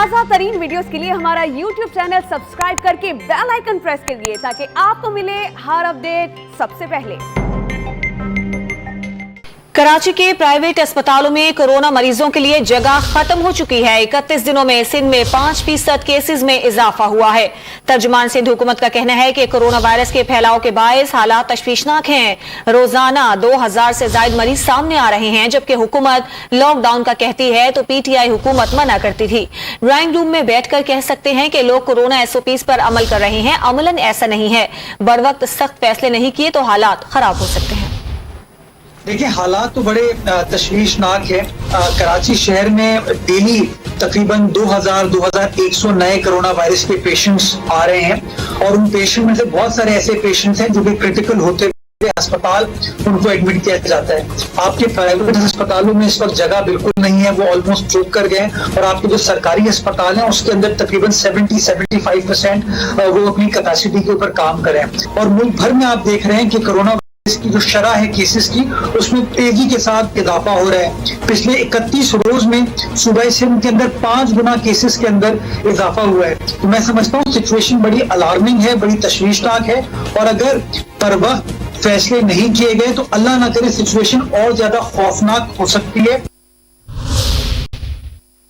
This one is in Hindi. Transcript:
ताजा तरीन वीडियोस के लिए हमारा यूट्यूब चैनल सब्सक्राइब करके बेल आइकन प्रेस करिए ताकि आपको मिले हर अपडेट सबसे पहले। कराची के प्राइवेट अस्पतालों में कोरोना मरीजों के लिए जगह खत्म हो चुकी है। 31 दिनों में सिंध में 5% केसेस में इजाफा हुआ है। तर्जुमान सिंध हुकूमत का कहना है कि कोरोना वायरस के फैलाव के बायस हालात तशवीशनाक हैं। रोजाना 2000 से ज्यादा मरीज सामने आ रहे हैं, जबकि हुकूमत लॉकडाउन का कहती है तो पीटीआई हुकूमत मना करती थी। ड्राइंग रूम में बैठकर कह सकते हैं कि लोग कोरोना एसओपीज पर अमल कर रहे हैं। अमलन ऐसा नहीं है। बर वक्त सख्त फैसले नहीं किए तो हालात खराब हो सकते हैं। देखिए, हालात तो बड़े तशवीशनाक है। कराची शहर में डेली तकरीबन 2000-2100 नए कोरोना वायरस के पेशेंट्स आ रहे हैं और उन पेशेंट में से बहुत सारे ऐसे पेशेंट्स हैं जो कि क्रिटिकल होते हुए अस्पताल उनको एडमिट किया जाता है। आपके प्राइवेट अस्पतालों में इस वक्त जगह बिल्कुल नहीं है, वो ऑलमोस्ट चोक कर गए हैं और आपके जो सरकारी अस्पताल हैं उसके अंदर तकरीबन 70-75% वो अपनी कैपेसिटी के ऊपर काम करें। और मुल्क भर में आप देख रहे हैं कि कोरोना इसकी जो शरह है केसेस की, उसमें तेजी के साथ इजाफा हो रहा है। पिछले 31 रोज में सूबा सिंध के अंदर 5 गुना केसेस के अंदर इजाफा हुआ है। तो मैं समझता हूँ सिचुएशन बड़ी अलार्मिंग है, बड़ी तशवीशनाक है और अगर पर वक्त फैसले नहीं किए गए तो अल्लाह ना करे सिचुएशन और ज्यादा खौफनाक हो सकती है।